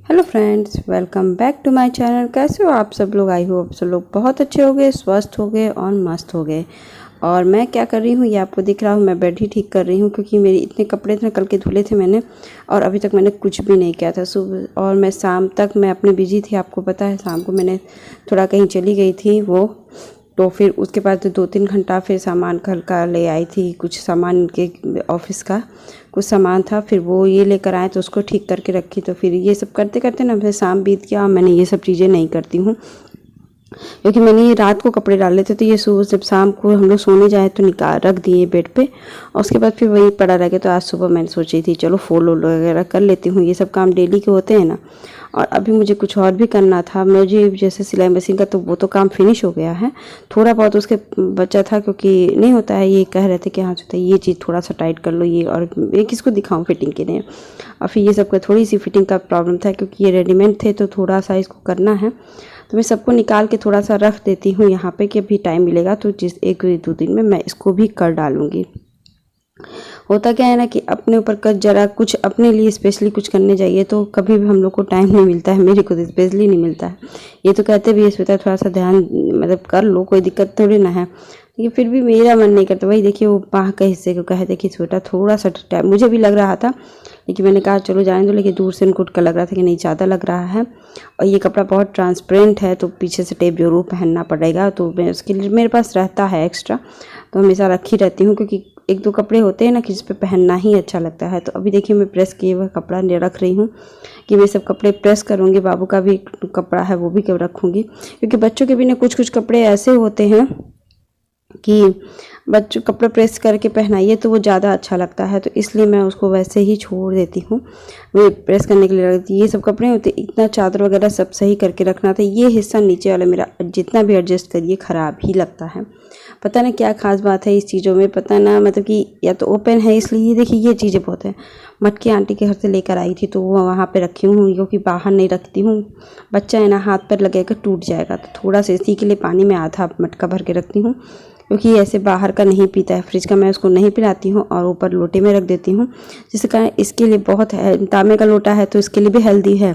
Hello friends, welcome back to my channel. कैसे हो आप सब लोग? आई हो आप सब लोग बहुत अच्छे हो गए, स्वस्थ हो गए और मस्त हो गए। और मैं क्या कर रही हूँ ये आपको दिख रहा हूँ, मैं बेड ही ठीक कर रही हूँ क्योंकि मेरे इतने कपड़े थे, कल के धुले थे मैंने और अभी तक मैंने कुछ भी नहीं किया था। सुबह और मैं शाम तक मैं अपनी बिजी थी, आपको पता है। शाम को मैंने थोड़ा कहीं चली गई थी तो फिर उसके बाद 2-3 घंटा फिर सामान कल का ले आई थी, कुछ सामान के ऑफिस का कुछ सामान था, फिर वो ये लेकर आए तो उसको ठीक करके रखी। तो फिर ये सब करते करते ना फिर शाम बीत गया। मैंने ये सब चीज़ें नहीं करती हूँ क्योंकि मैंने ये रात को कपड़े डाले थे, तो ये सुबह जब शाम को हम लोग सोने जाए तो निकाल रख दिए बेड पे और उसके बाद फिर वही पड़ा रह गया। तो आज सुबह मैंने सोची थी चलो फॉल वगैरह कर लेती हूँ, ये सब काम डेली के होते हैं ना। और अभी मुझे कुछ और भी करना था, मुझे जैसे सिलाई मशीन का, तो वो तो काम फिनिश हो गया है। थोड़ा बहुत उसके बचा था क्योंकि नहीं होता है, ये कह रहे थे कि हाँ होता है ये चीज़ थोड़ा सा टाइट कर लो ये, और ये किसको दिखाऊं फिटिंग के लिए। और फिर ये सब का थोड़ी सी फिटिंग का प्रॉब्लम था क्योंकि ये रेडीमेड थे, तो थोड़ा सा इसको करना है। तो मैं सबको निकाल के थोड़ा सा रख देती हूँ यहाँ पे कि अभी टाइम मिलेगा तो जिस 1-2 दिन में मैं इसको भी कर डालूँगी। होता क्या है ना कि अपने ऊपर का जरा कुछ अपने लिए स्पेशली कुछ करने जाइए तो कभी भी हम लोग को टाइम नहीं मिलता है, मेरे को तो स्पेशली नहीं मिलता है। ये तो कहते भी है थोड़ा सा ध्यान मतलब कर लो, कोई दिक्कत थोड़ी ना है, लेकिन फिर भी मेरा मन नहीं करता। वही देखिए वो बाह के हिस्से को कहे देखिए छोटा थोड़ा सा टाइम मुझे भी लग रहा था, लेकिन मैंने कहा चलो जाने दो। लेकिन दूर से उनको का लग रहा था कि नहीं ज़्यादा लग रहा है, और ये कपड़ा बहुत ट्रांसपेरेंट है तो पीछे से टेप जरूर पहनना पड़ेगा। तो मैं उसके लिए मेरे पास रहता है एक्स्ट्रा, तो हमेशा रखी रहती हूँ क्योंकि 1-2 कपड़े होते हैं ना कि जिस पे पहनना ही अच्छा लगता है। तो अभी देखिए मैं प्रेस किए हुए कपड़ा रख रही हूँ कि मैं सब कपड़े प्रेस करूँगी। बाबू का भी कपड़ा है वो भी रखूँगी क्योंकि बच्चों के भी ना कुछ कुछ कपड़े ऐसे होते हैं कि बच्चों कपड़े प्रेस करके पहनाइए तो वो ज़्यादा अच्छा लगता है, तो इसलिए मैं उसको वैसे ही छोड़ देती हूँ। वो प्रेस करने के लिए रखती। ये सब कपड़े होते इतना चादर वगैरह सब सही करके रखना था। ये हिस्सा नीचे वाला मेरा जितना भी एडजस्ट करिए ख़राब ही लगता है। पता ना क्या खास बात है इस चीज़ों में, पता ना मतलब कि या तो ओपन है इसलिए। ये देखिए ये चीज़ें बहुत है, मटकी आंटी के घर से लेकर आई थी तो वो वहाँ पे रखी हूँ क्योंकि बाहर नहीं रखती हूँ। बच्चा है ना हाथ पर लगेगा टूट जाएगा, तो थोड़ा सा इसी के लिए पानी में आधा मटका भर के रखती हूँ क्योंकि ऐसे बाहर का नहीं पीता है। फ्रिज का मैं उसको नहीं पिलाती हूँ और ऊपर लोटे में रख देती हूँ, जिससे कारण इसके लिए बहुत है। तांबे का लोटा है तो इसके लिए भी हेल्दी है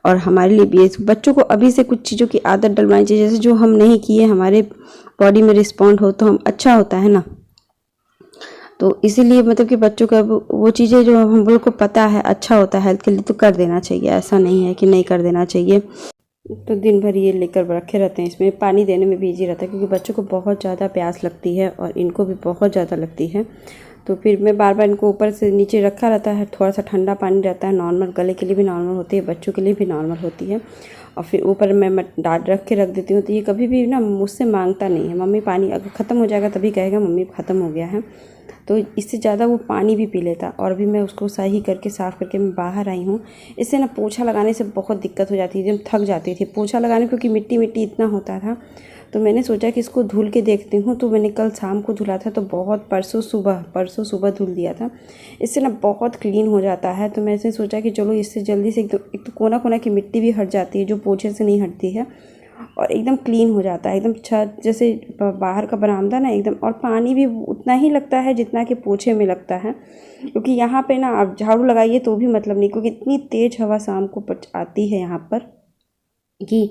और हमारे लिए भी। बच्चों को अभी से कुछ चीज़ों की आदत डलवानी चाहिए, जैसे जो हम नहीं किए हमारे बॉडी में रिस्पॉन्ड हो तो हम अच्छा होता है ना। तो इसीलिए मतलब कि बच्चों का वो चीज़ें जो हम लोग को पता है अच्छा होता है हेल्थ के लिए तो कर देना चाहिए, ऐसा नहीं है कि नहीं कर देना चाहिए। तो दिन भर ये लेकर रखे रहते हैं, इसमें पानी देने में बिजी रहता है क्योंकि बच्चों को बहुत ज़्यादा प्यास लगती है और इनको भी बहुत ज़्यादा लगती है। तो फिर मैं बार बार इनको ऊपर से नीचे रखा रहता है। थोड़ा सा ठंडा पानी रहता है, नॉर्मल गले के लिए भी नॉर्मल होती है, बच्चों के लिए भी नॉर्मल होती है। और फिर ऊपर मैं डाल रख के रख देती हूँ, तो ये कभी भी ना मुझसे मांगता नहीं है। मम्मी पानी अगर ख़त्म हो जाएगा तभी कहेगा मम्मी ख़त्म हो गया है, तो इससे ज़्यादा वो पानी भी पी लेता। और अभी मैं उसको सही करके साफ़ करके मैं बाहर आई हूँ। इससे ना पोछा लगाने से बहुत दिक्कत हो जाती है, जब थक जाती थी पोछा लगाने क्योंकि मिट्टी मिट्टी इतना होता था। तो मैंने सोचा कि इसको धुल के देखती हूँ, तो मैंने कल शाम को धुला था तो बहुत परसों सुबह धुल दिया था। इससे ना बहुत क्लीन हो जाता है। तो मैंने सोचा कि चलो इससे जल्दी से एक तो कोना कोना की मिट्टी भी हट जाती है जो पोछे से नहीं हटती है, और एकदम क्लीन हो जाता है एकदम छत जैसे बाहर का बरामदा ना एकदम। और पानी भी उतना ही लगता है जितना कि पोछे में लगता है, क्योंकि यहाँ पे ना आप झाड़ू लगाइए तो भी मतलब नहीं, क्योंकि इतनी तेज़ हवा शाम को आती है यहाँ पर कि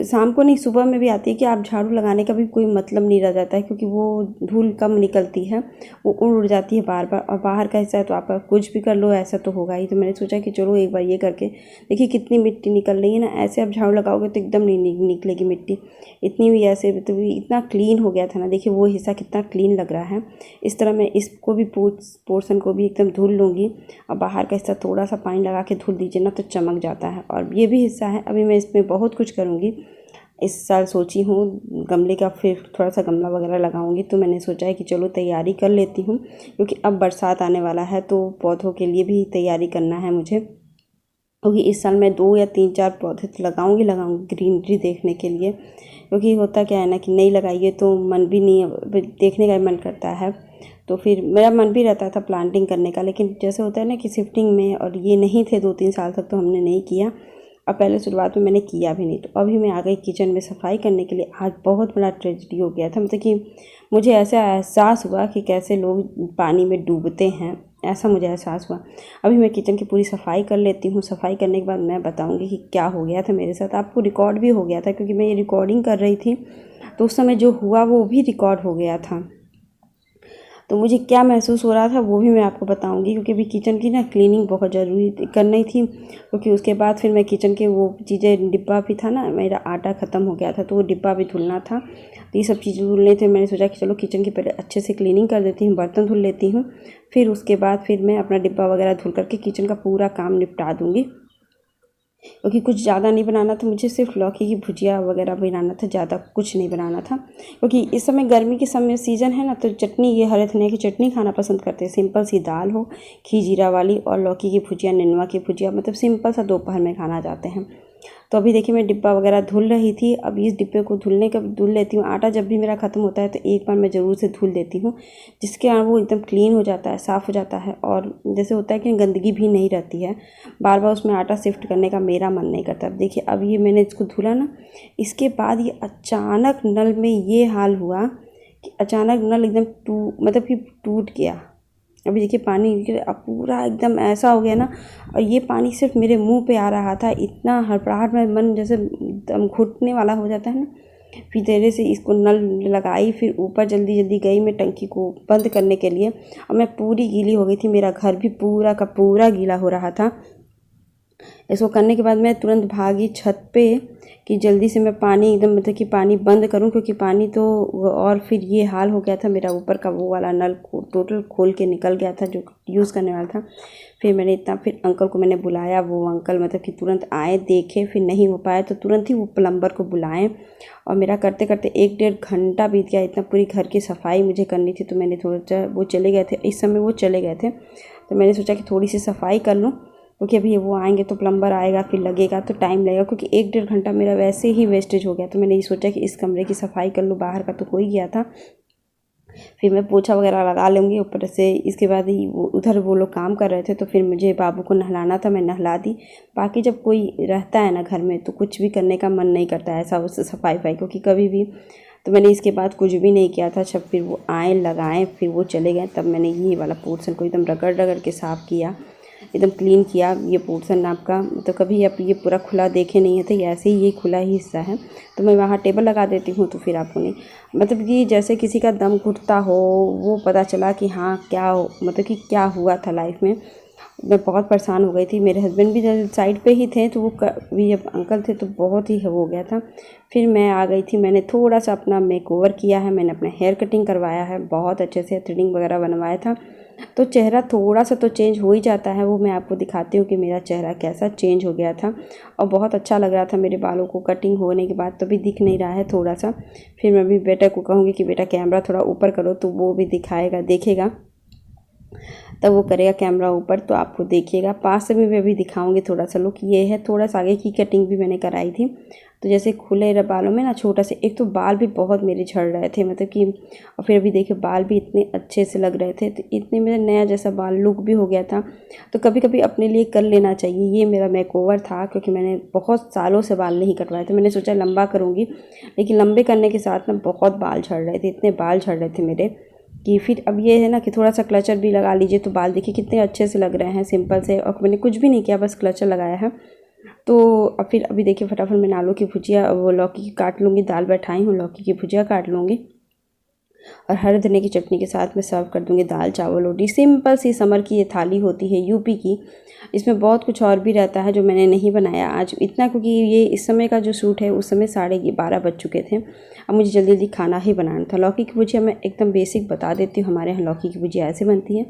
शाम को नहीं सुबह में भी आती है कि आप झाड़ू लगाने का भी कोई मतलब नहीं रह जाता है, क्योंकि वो धूल कम निकलती है, वो उड़ जाती है बार बार। और बाहर का हिस्सा है तो आप कुछ भी कर लो ऐसा तो होगा ही। तो मैंने सोचा कि चलो एक बार ये करके देखिए कितनी मिट्टी निकल रही है ना। ऐसे आप झाड़ू लगाओगे तो एकदम नहीं निकलेगी मिट्टी इतनी भी। ऐसे तो इतना क्लीन हो गया था ना, देखिए वो हिस्सा कितना क्लीन लग रहा है। इस तरह मैं इसको भी पोर्शन को भी एकदम धुल लूँगी, और बाहर का हिस्सा थोड़ा सा पानी लगा के धुल दीजिए ना तो चमक जाता है। और ये भी हिस्सा है, अभी मैं इसमें बहुत कुछ करूँगी। इस साल सोची हूँ गमले का फिर थोड़ा सा गमला वगैरह लगाऊंगी, तो मैंने सोचा है कि चलो तैयारी कर लेती हूँ क्योंकि अब बरसात आने वाला है तो पौधों के लिए भी तैयारी करना है मुझे। क्योंकि इस साल मैं 2 या 3-4 पौधे तो लगाऊंगी ग्रीनरी देखने के लिए, क्योंकि होता क्या है ना कि नहीं लगाइए तो मन भी नहीं देखने का मन करता है। तो फिर मेरा मन भी रहता था प्लांटिंग करने का, लेकिन जैसे होता है ना कि शिफ्टिंग में और ये नहीं थे 2-3 साल तक तो हमने नहीं किया। और पहले शुरुआत में मैंने किया भी नहीं। तो अभी मैं आ गई किचन में सफाई करने के लिए। आज बहुत बड़ा ट्रेजेडी हो गया था, मतलब कि मुझे ऐसा एहसास हुआ कि कैसे लोग पानी में डूबते हैं, ऐसा मुझे एहसास हुआ। अभी मैं किचन की पूरी सफाई कर लेती हूँ। सफाई करने के बाद मैं बताऊँगी कि क्या हो गया था मेरे साथ। आपको रिकॉर्ड भी हो गया था क्योंकि मैं ये रिकॉर्डिंग कर रही थी तो उस समय जो हुआ वो भी रिकॉर्ड हो गया था। तो मुझे क्या महसूस हो रहा था वो भी मैं आपको बताऊंगी, क्योंकि अभी किचन की ना क्लीनिंग बहुत ज़रूरी करनी थी। क्योंकि उसके बाद फिर मैं किचन के वो चीज़ें, डिब्बा भी था ना, मेरा आटा ख़त्म हो गया था तो वो डिब्बा भी धुलना था। तो ये सब चीज़ें धुलने थे। मैंने सोचा कि चलो किचन की पहले अच्छे से क्लीनिंग कर देती हूँ, बर्तन धुल लेती हूँ, फिर उसके बाद फिर मैं अपना डिब्बा वगैरह धुल करके किचन का पूरा काम निपटा दूँगी। क्योंकि कुछ ज़्यादा नहीं बनाना था मुझे, सिर्फ लौकी की भुजिया वगैरह बनाना था, ज़्यादा कुछ नहीं बनाना था। क्योंकि इस समय गर्मी के समय सीज़न है ना, तो चटनी, ये हरे धनिया की चटनी खाना पसंद करते हैं। सिंपल सी दाल हो, घी जीरा वाली, और लौकी की भुजिया, नेनुआ की भुजिया, मतलब सिंपल सा दोपहर में खाना चाहते हैं। तो अभी देखिए मैं डिब्बा वगैरह धुल रही थी। अब इस डिब्बे को धुल लेती हूँ। आटा जब भी मेरा ख़त्म होता है तो एक बार मैं ज़रूर से धुल देती हूँ, जिसके कारण वो एकदम क्लीन हो जाता है, साफ़ हो जाता है, और जैसे होता है कि गंदगी भी नहीं रहती है। बार बार उसमें आटा शिफ्ट करने का मेरा मन नहीं करता। अब देखिए अब ये मैंने इसको धुला ना, इसके बाद ये अचानक नल में ये हाल हुआ कि अचानक नल एकदम मतलब कि टूट गया। अभी देखिए पानी अब पूरा एकदम ऐसा हो गया ना, और ये पानी सिर्फ मेरे मुंह पे आ रहा था। इतना हड़बड़ाहट में मन जैसे दम घुटने वाला हो जाता है ना। फिर धीरे से इसको नल लगाई, फिर ऊपर जल्दी जल्दी गई मैं टंकी को बंद करने के लिए, और मैं पूरी गीली हो गई थी। मेरा घर भी पूरा का पूरा गीला हो रहा था। इसको करने के बाद मैं तुरंत भागी छत पे कि जल्दी से मैं पानी एकदम, मतलब कि पानी बंद करूं, क्योंकि पानी तो, और फिर ये हाल हो गया था मेरा, ऊपर का वो वाला नल टोटल खोल के निकल गया था जो यूज़ करने वाला था। फिर अंकल को मैंने बुलाया। वो अंकल मतलब कि तुरंत आए, देखे, फिर नहीं हो पाया तो तुरंत ही वो प्लम्बर को बुलाएं, और मेरा करते करते 1-1.5 घंटा बीत गया। इतना पूरी घर की सफाई मुझे करनी थी, तो मैंने थोड़ा, वो चले गए थे इस समय, वो चले गए थे, तो मैंने सोचा कि थोड़ी सी सफाई कर लूँ, क्योंकि अभी वो आएंगे तो प्लम्बर आएगा, फिर लगेगा तो टाइम लगेगा, क्योंकि 1-1.5 घंटा मेरा वैसे ही वेस्टेज हो गया। तो मैंने ये सोचा कि इस कमरे की सफाई कर लूँ, बाहर का तो हो ही गया था, फिर मैं पोछा वगैरह लगा लूँगी ऊपर से। इसके बाद ही उधर वो लोग काम कर रहे थे, तो फिर मुझे बाबू को नहलाना था, मैं नहला दी। बाकी जब कोई रहता है ना घर में तो कुछ भी करने का मन नहीं करता है ऐसा उससे सफाई क्योंकि कभी भी। तो मैंने इसके बाद कुछ भी नहीं किया था। जब फिर वो आए, लगाएं, फिर वो चले गए, तब मैंने ये वाला पोर्शन को एकदम रगड़ रगड़ के साफ़ किया, एकदम क्लीन किया। ये पोर्शन आपका, तो कभी आप ये पूरा खुला देखे नहीं है, तो ऐसे ही ये खुला ही हिस्सा है। तो मैं वहाँ टेबल लगा देती हूँ, तो फिर आपको नहीं, मतलब कि जैसे किसी का दम घुटता हो, वो पता चला कि हाँ क्या मतलब कि क्या हुआ था लाइफ में। मैं बहुत परेशान हो गई थी। मेरे हस्बैंड भी साइड पे ही थे, तो वो भी जब अंकल थे तो बहुत ही हो गया था। फिर मैं आ गई थी। मैंने थोड़ा सा अपना मेकओवर किया है, मैंने अपना हेयर कटिंग करवाया है, बहुत अच्छे से थ्रेडिंग वगैरह बनवाया था। तो चेहरा थोड़ा सा तो चेंज हो ही जाता है। वो मैं आपको दिखाती हूँ कि मेरा चेहरा कैसा चेंज हो गया था, और बहुत अच्छा लग रहा था मेरे बालों को कटिंग होने के बाद। तो भी दिख नहीं रहा है थोड़ा सा। फिर मैं भी बेटा को कहूँगी कि बेटा कैमरा थोड़ा ऊपर करो, तो वो भी दिखाएगा, देखेगा, तब वो करेगा कैमरा ऊपर, तो आपको देखिएगा। पास से भी मैं अभी दिखाऊंगी थोड़ा सा लुक। ये है थोड़ा सा आगे की कटिंग भी मैंने कराई थी। तो जैसे खुले बालों में ना छोटा से, एक तो बाल भी बहुत मेरे झड़ रहे थे, मतलब कि, और फिर अभी देखिए बाल भी इतने अच्छे से लग रहे थे, तो इतने मेरा नया जैसा बाल लुक भी हो गया था। तो कभी कभी अपने लिए कर लेना चाहिए। ये मेरा मेकओवर था, क्योंकि मैंने बहुत सालों से बाल नहीं कटवाए थे। मैंने सोचा लंबा करूँगी, लेकिन लंबे करने के साथ ना बहुत बाल झड़ रहे थे, इतने बाल झड़ रहे थे मेरे कि फिर अब ये है ना कि थोड़ा सा क्लचर भी लगा लीजिए, तो बाल देखिए कितने अच्छे से लग रहे हैं सिंपल से। और मैंने कुछ भी नहीं किया, बस क्लचर लगाया है। तो अब फिर अभी देखिए फटाफट मैं आलू की भुजिया, वो लौकी की काट लूँगी, दाल बैठाई हूँ, लौकी की भुजिया काट लूँगी, और हरे धनिया की चटनी के साथ में सर्व कर दूँगी दाल चावल रोटी। सिंपल सी समर की ये थाली होती है यूपी की। इसमें बहुत कुछ और भी रहता है जो मैंने नहीं बनाया आज इतना, क्योंकि ये इस समय का जो शूट है उस समय 12:30 बज चुके थे। अब मुझे जल्दी जल्दी खाना ही बनाना था। लौकी की भुजिया मैं एकदम बेसिक बता देती हूँ। हमारे यहाँ लौकी की भुजिया ऐसे बनती है।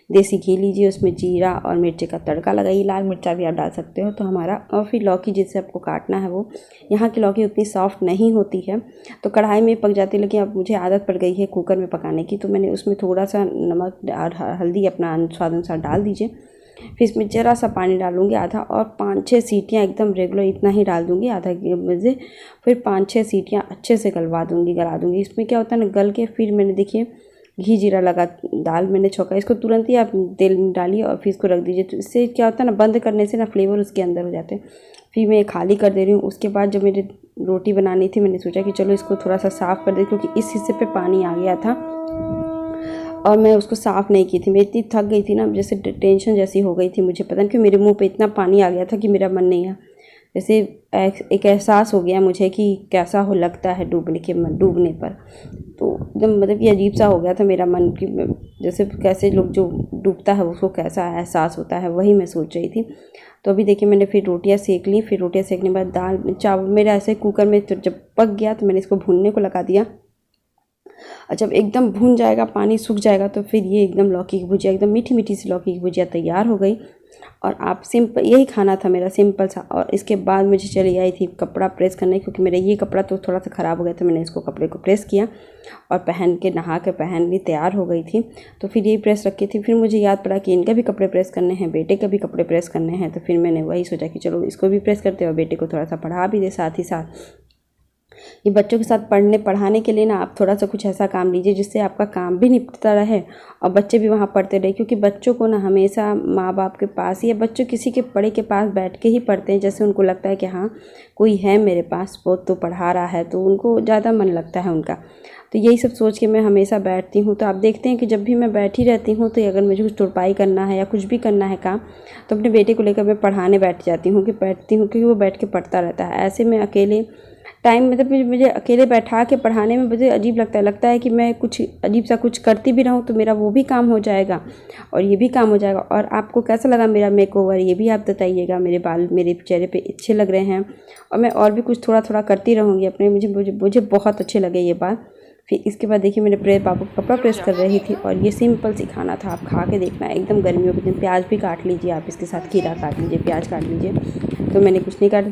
देसी घी लीजिए, उसमें जीरा और मिर्ची का तड़का लगाइए, लाल मिर्चा भी आप डाल सकते हो तो हमारा। और फिर लौकी जिससे आपको काटना है, वो यहाँ की लौकी उतनी सॉफ्ट नहीं होती है, तो कढ़ाई में पक जाती है, लेकिन अब मुझे आदत पड़ गई है कुकर में पकाने की, तो मैंने उसमें थोड़ा सा नमक और हल्दी अपना स्वाद अनुसार डाल दीजिए। फिर इसमें ज़रा सा पानी डालूँगी, आधा, और 5-6 सीटियाँ एकदम रेगुलर इतना ही डाल दूँगी, आधा बजे। फिर 5-6 सीटियाँ अच्छे से गला दूँगी। इसमें क्या होता है ना, गल के फिर मैंने देखिए घी जीरा लगा, दाल मैंने छौंका, इसको तुरंत ही आप तेल डालिए और फिर इसको रख दीजिए। तो इससे क्या होता है ना, बंद करने से ना फ्लेवर उसके अंदर हो जाते हैं। फिर मैं खाली कर दे रही हूँ। उसके बाद जब मेरी रोटी बनानी थी, मैंने सोचा कि चलो इसको थोड़ा सा साफ़ कर दे, क्योंकि इस हिस्से पे पानी आ गया था। और मैं उसको साफ़ नहीं की थी। मैं इतनी थक गई थी ना, जैसे टेंशन जैसी हो गई थी मुझे, पता नहीं क्यों मेरे मुंह पे इतना पानी आ गया था कि मेरा मन नहीं है। जैसे एक एहसास हो गया मुझे कि कैसा हो लगता है डूबने पर। तो एकदम मतलब ये अजीब सा हो गया था मेरा मन कि जैसे कैसे लोग जो डूबता है उसको कैसा एहसास होता है, वही मैं सोच रही थी। तो अभी देखिए मैंने फिर रोटियां सेक ली। फिर रोटियां सेकने के बाद दाल चावल मेरा ऐसे कुकर में तो जब पक गया तो मैंने इसको भूनने को लगा दिया। और जब एकदम भून जाएगा, पानी सूख जाएगा, तो फिर ये एकदम लौकी की भुजिया, एकदम मीठी मीठी सी लौकी की भुजिया तैयार हो गई। और आप सिंपल यही खाना था मेरा, सिंपल सा। और इसके बाद मुझे चली आई थी कपड़ा प्रेस करने, क्योंकि मेरा ये कपड़ा तो थोड़ा सा ख़राब हो गया था। मैंने इसको कपड़े को प्रेस किया और पहन के नहा के पहन ली, तैयार हो गई थी। तो फिर यही प्रेस रखी थी। फिर मुझे याद पड़ा कि इनका भी कपड़े प्रेस करने हैं, बेटे के भी कपड़े प्रेस करने हैं। तो फिर मैंने वही सोचा कि चलो इसको भी प्रेस करते और बेटे को थोड़ा सा पढ़ा भी दे साथ ही साथ। ये बच्चों के साथ पढ़ाने के लिए ना आप थोड़ा सा कुछ ऐसा काम लीजिए जिससे आपका काम भी निपटता रहे और बच्चे भी वहाँ पढ़ते रहे। क्योंकि बच्चों को ना हमेशा माँ बाप के पास या बच्चों किसी के बड़े के पास बैठ के ही पढ़ते हैं, जैसे उनको लगता है कि हाँ कोई है मेरे पास, वो तो पढ़ा रहा है, तो उनको ज़्यादा मन लगता है उनका। तो यही सब सोच के मैं हमेशा बैठती हूँ। तो आप देखते हैं कि जब भी मैं बैठी रहती हूँ तो अगर मुझे कुछ तुरपाई करना है या कुछ भी करना है काम, तो अपने बेटे को लेकर मैं पढ़ाने बैठ जाती हूँ क्योंकि वो बैठ के पढ़ता रहता है। ऐसे में अकेले टाइम मतलब मुझे अकेले बैठा के पढ़ाने में मुझे अजीब लगता है कि मैं कुछ अजीब सा कुछ करती भी रहूँ तो मेरा वो भी काम हो जाएगा और ये भी काम हो जाएगा। और आपको कैसा लगा मेरा मेकओवर, ये भी आप बताइएगा। मेरे बाल मेरे चेहरे पे अच्छे लग रहे हैं और मैं और भी कुछ थोड़ा थोड़ा करती रहूँगी अपने। मुझे बहुत अच्छे लगे ये बात। फिर इसके बाद देखिए मैंने पापा को कपड़ा प्रेस कर रही थी और ये सिंपल सी खाना था, आप खा के देखना, एकदम गर्मियों के दिन। प्याज भी काट लीजिए आप, इसके साथ खीरा काट लीजिए, प्याज काट लीजिए। तो मैंने कुछ नहीं काटा।